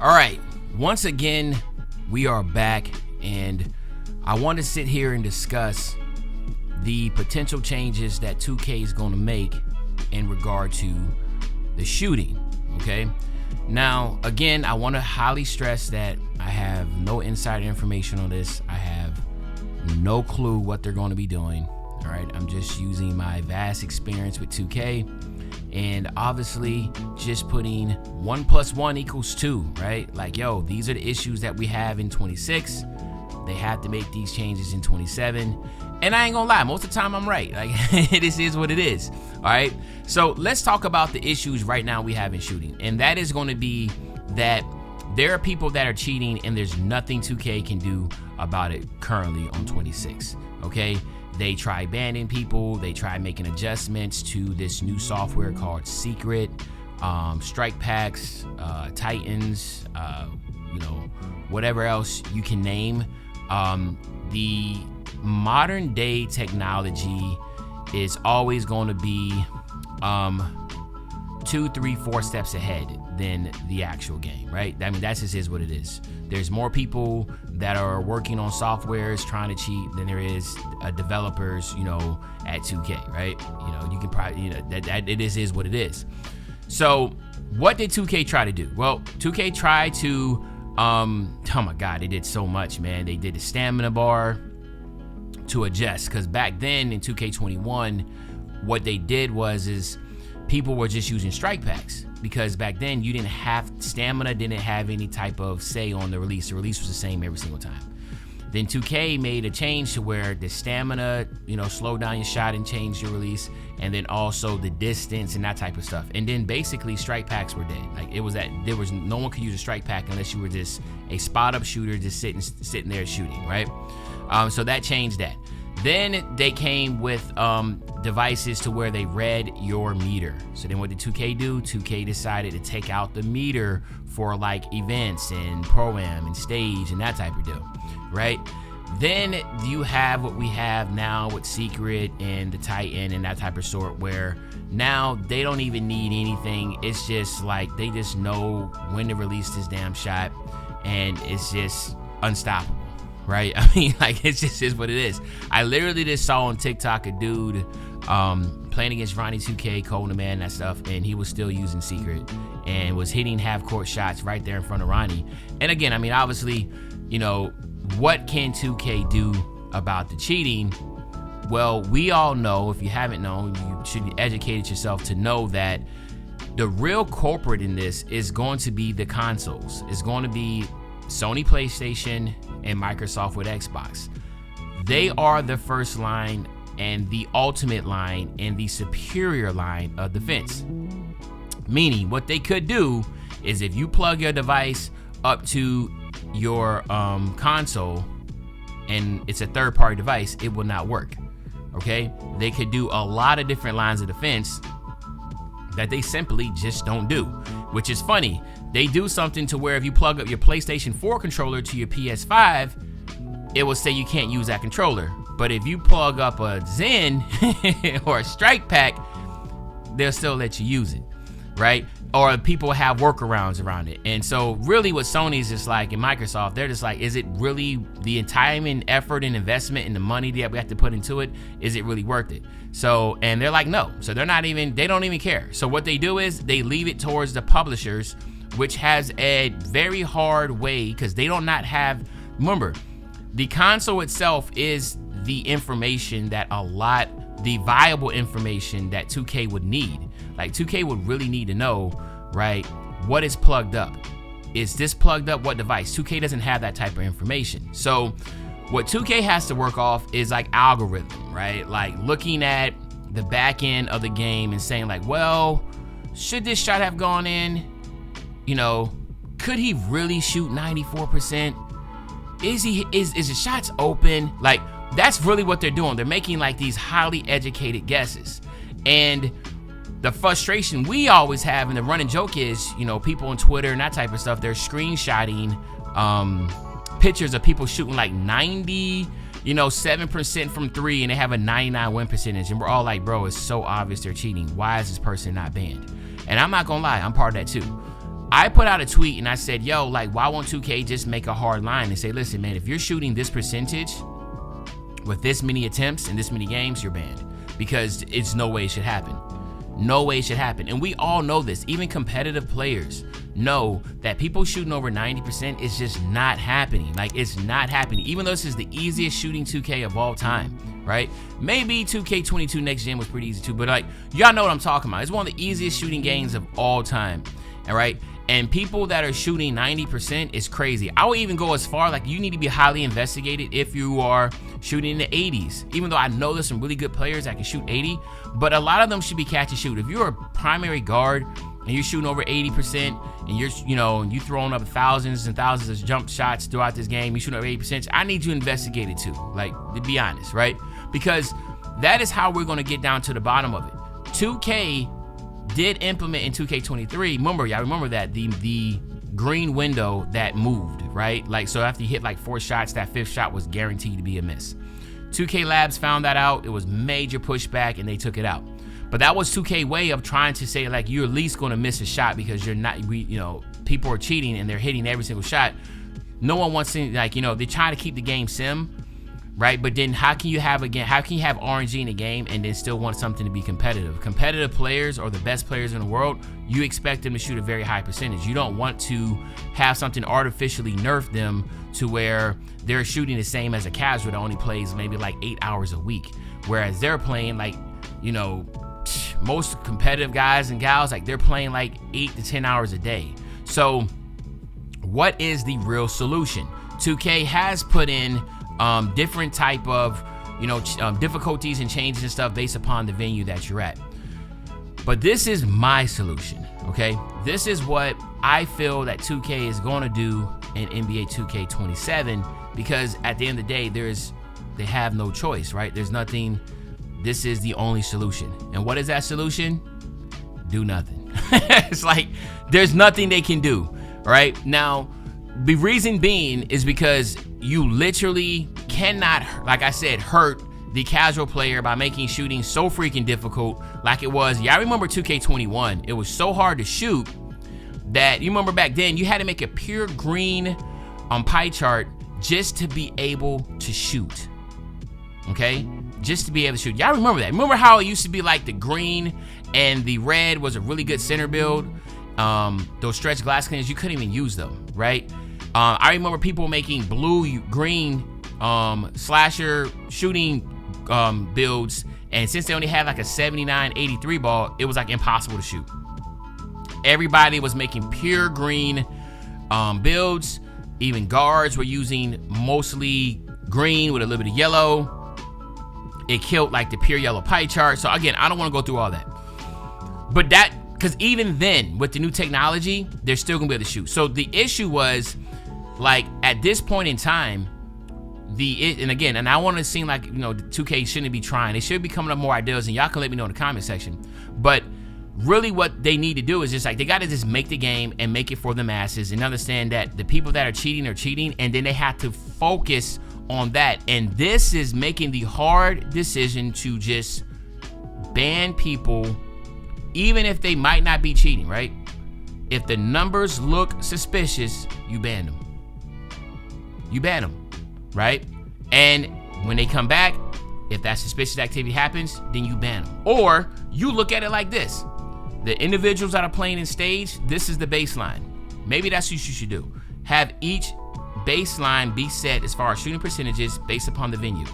All right, once again, we are back, and I want to sit here and discuss the potential changes that 2K is going to make in regard to the shooting, okay? Now, again, I want to highly stress that I have no insider information on this. I have no clue what they're going to be doing, all right? I'm just using my vast experience with 2K. And obviously just putting 1 + 1 = 2, right? Like, yo, these are the issues that we have in 26. They have to make these changes in 27. And I ain't gonna lie, most of the time I'm right. Like, this is what it is, all right? So let's talk about the issues right now we have in shooting. And that is gonna be that there are people that are cheating and there's nothing 2K can do about it currently on 26, okay? They try banning people. They try making adjustments to this new software called Secret, Strike Packs, Titans, whatever else you can name. The modern day technology is always going to be 2, 3, 4 steps ahead than the actual game, right? I mean, that just is what it is. There's more people that are working on softwares trying to cheat than there is developers, at 2K, right? You can probably, that it is what it is. So what did 2K try to do? Well, 2K tried to, oh my God, they did so much, man. They did the stamina bar to adjust, because back then in 2K21, what they did is people were just using strike packs, because back then you didn't have stamina, didn't have any type of say on the release. The release was the same every single time. Then 2K made a change to where the stamina, slowed down your shot and changed your release, and then also the distance and that type of stuff. And then basically strike packs were dead. Like, it was that no one could use a strike pack unless you were just a spot up shooter, just sitting there shooting, right? So that changed that. Then they came with devices to where they read your meter. So then what did 2K do? 2K decided to take out the meter for like events and pro-am and stage and that type of deal, right? Then you have what we have now with Secret and the Titan and that type of sort, where now they don't even need anything. It's just like they just know when to release this damn shot, and it's just unstoppable. Right? I mean, like, it just is what it is. I literally just saw on TikTok a dude playing against Ronnie 2K, Cole the Man, that stuff, and he was still using Secret and was hitting half-court shots right there in front of Ronnie. And again, I mean, obviously, what can 2K do about the cheating? Well, we all know, if you haven't known, you should be educated yourself to know that the real culprit in this is going to be the consoles. It's going to be Sony PlayStation and Microsoft with Xbox. They are the first line and the ultimate line and the superior line of defense. Meaning, what they could do is, if you plug your device up to your console and it's a third-party device, it will not work. Okay? They could do a lot of different lines of defense that they simply just don't do, which is funny. They do something to where if you plug up your PlayStation 4 controller to your PS5, it will say you can't use that controller. But if you plug up a Zen or a Strike Pack, they'll still let you use it, right? Or people have workarounds around it. And so really what Sony's just like, and Microsoft, they're just like, is it really the time and effort and investment and the money that we have to put into it? Is it really worth it? So, and they're like, no. So they don't even care. So what they do is they leave it towards the publishers, which has a very hard way, because they don't not have, remember, the console itself is the information that the viable information that 2K would need. Like, 2K would really need to know, right, what is plugged up. Is this plugged up? What device? 2K doesn't have that type of information. So what 2K has to work off is like algorithm, right? Like looking at the back end of the game and saying like, well, should this shot have gone in? Could he really shoot 94%? Is the shots open? Like, that's really what they're doing. They're making like these highly educated guesses. And the frustration we always have, and the running joke is, people on Twitter and that type of stuff, they're screenshotting pictures of people shooting like 7% from 3, and they have a 99 win percentage, and we're all like, bro, it's so obvious they're cheating. Why is this person not banned? And I'm not gonna lie, I'm part of that too. I put out a tweet and I said, yo, like, why won't 2K just make a hard line and say, listen, man, if you're shooting this percentage with this many attempts in this many games, you're banned. Because it's no way it should happen. No way it should happen. And we all know this. Even competitive players know that people shooting over 90% is just not happening. Like, it's not happening. Even though this is the easiest shooting 2K of all time, right? Maybe 2K22 next gen was pretty easy too, but like, y'all know what I'm talking about. It's one of the easiest shooting games of all time, all right? And people that are shooting 90% is crazy. I would even go as far, like, you need to be highly investigated if you are shooting in the 80s. Even though I know there's some really good players that can shoot 80, but a lot of them should be catch and shoot. If you're a primary guard and you're shooting over 80% and you're, you know, you throwing up thousands and thousands of jump shots throughout this game, you shooting over 80%, I need you investigated too, like, to be honest, right? Because that is how we're going to get down to the bottom of it. 2K did implement in 2K23, remember, y'all remember that, the green window that moved, right? Like, so after you hit like 4 shots, that 5th shot was guaranteed to be a miss. 2K Labs found that out. It was major pushback and they took it out. But that was 2K way of trying to say, like, you're at least going to miss a shot because you're not, you know, people are cheating and they're hitting every single shot. No one wants to, like, you know, they're trying to keep the game sim, right? But then how can you have RNG in a game and then still want something to be competitive? Competitive players or the best players in the world, you expect them to shoot a very high percentage. You don't want to have something artificially nerf them to where they're shooting the same as a casual that only plays maybe like 8 hours a week. Whereas they're playing, like, you know, most competitive guys and gals, like, they're playing like 8 to 10 hours a day. So what is the real solution? 2K has put in different type of, you know, difficulties and changes and stuff based upon the venue that you're at. But this is my solution, okay? This is what I feel that 2K is going to do in NBA 2K27, because at the end of the day, they have no choice, right? There's nothing. This is the only solution. And what is that solution? Do nothing. It's like, there's nothing they can do, right? Now, the reason being is because you literally cannot, like I said, hurt the casual player by making shooting so freaking difficult like it was. Yeah, I remember 2K21. It was so hard to shoot that, you remember back then, you had to make a pure green pie chart just to be able to shoot, okay? Just to be able to shoot. Y'all remember that? Remember how it used to be like the green and the red was a really good center build? Those stretch glass cleaners, you couldn't even use them, right? I remember people making blue-green slasher shooting builds, and since they only had like a 79-83 ball, it was like impossible to shoot. Everybody was making pure green builds. Even guards were using mostly green with a little bit of yellow. It killed like the pure yellow pie chart. So again, I don't want to go through all that. But that, because even then, with the new technology, they're still gonna be able to shoot. So the issue was, like, at this point in time, and I want to seem like, you know, 2K shouldn't be trying. They should be coming up more ideas, and y'all can let me know in the comment section. But really what they need to do is just like, they got to just make the game and make it for the masses and understand that the people that are cheating, and then they have to focus on that. And this is making the hard decision to just ban people, even if they might not be cheating, right? If the numbers look suspicious, you ban them. You ban them, right? And when they come back, if that suspicious activity happens, then you ban them. Or you look at it like this. The individuals that are playing in stage, this is the baseline. Maybe that's what you should do. Have each baseline be set as far as shooting percentages based upon the venue.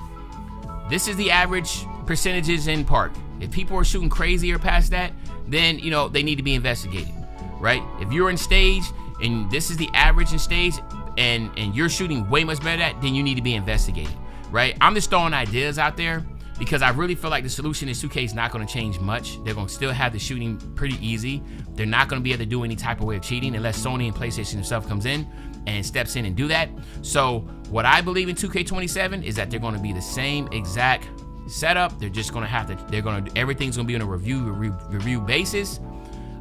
This is the average percentages in park. If people are shooting crazier past that, then, you know, they need to be investigated, right? If you're in stage and this is the average in stage, and you're shooting way much better at that, then you need to be investigated, right? I'm just throwing ideas out there because I really feel like the solution is 2K is not going to change much. They're going to still have the shooting pretty easy. They're not going to be able to do any type of way of cheating unless Sony and PlayStation themselves comes in and steps in and do that. So what I believe in 2K27 is that they're going to be the same exact setup. They're just going to have to, everything's going to be on a review basis.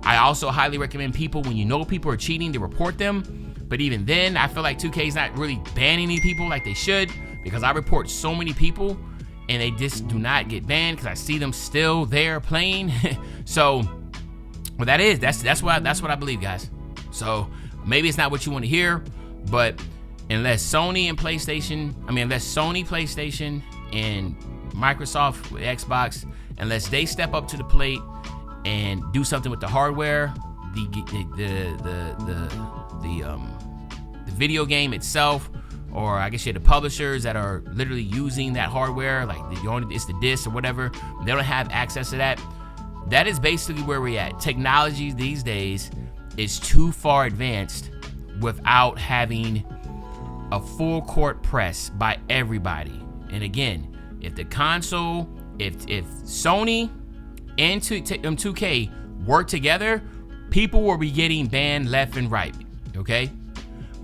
I also highly recommend people, when you know people are cheating, to report them. But even then, I feel like 2K is not really banning any people like they should, because I report so many people and they just do not get banned because I see them still there playing. So what that is, that's what I believe, guys. So maybe it's not what you want to hear, but unless Sony, PlayStation, and Microsoft with Xbox, unless they step up to the plate and do something with the hardware, the video game itself, or I guess you have the publishers that are literally using that hardware, like it's the disc or whatever, they don't have access to that. That is basically where we're at. Technology these days is too far advanced without having a full court press by everybody. And again, if the console, if Sony and 2K work together, people will be getting banned left and right, okay?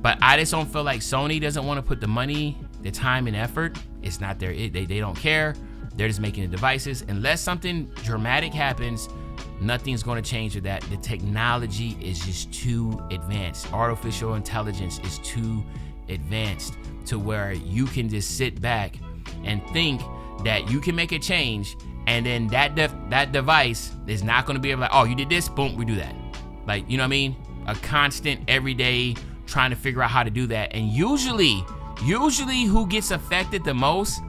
But I just don't feel like Sony doesn't want to put the money, the time and effort. It's not there. They don't care. They're just making the devices. Unless something dramatic happens, nothing's going to change with that. The technology is just too advanced. Artificial intelligence is too advanced to where you can just sit back and think that you can make a change, and then that device is not going to be able to, oh, you did this, boom, we do that. Like, you know what I mean? A constant, everyday trying to figure out how to do that. And usually who gets affected the most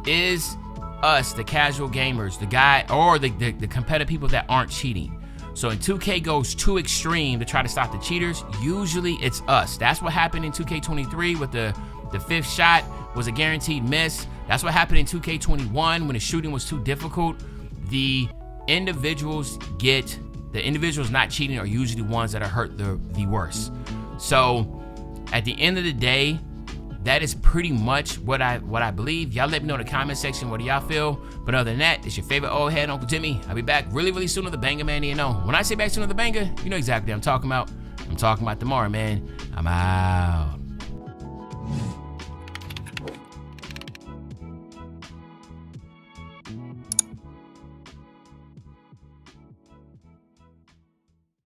is us, the casual gamers, the guy, or the competitive people that aren't cheating. So when 2K goes too extreme to try to stop the cheaters, usually it's us. That's what happened in 2K23 with the fifth shot was a guaranteed miss. That's what happened in 2K21 when the shooting was too difficult. The individuals not cheating are usually the ones that are hurt the worst. So at the end of the day, that is pretty much what I believe. Y'all let me know in the comment section, what do y'all feel? But other than that, it's your favorite old head, Uncle Jimmy. I'll be back really, really soon with the banger, man. You know, when I say back soon with the banger, you know exactly what I'm talking about. I'm talking about tomorrow, man. I'm out.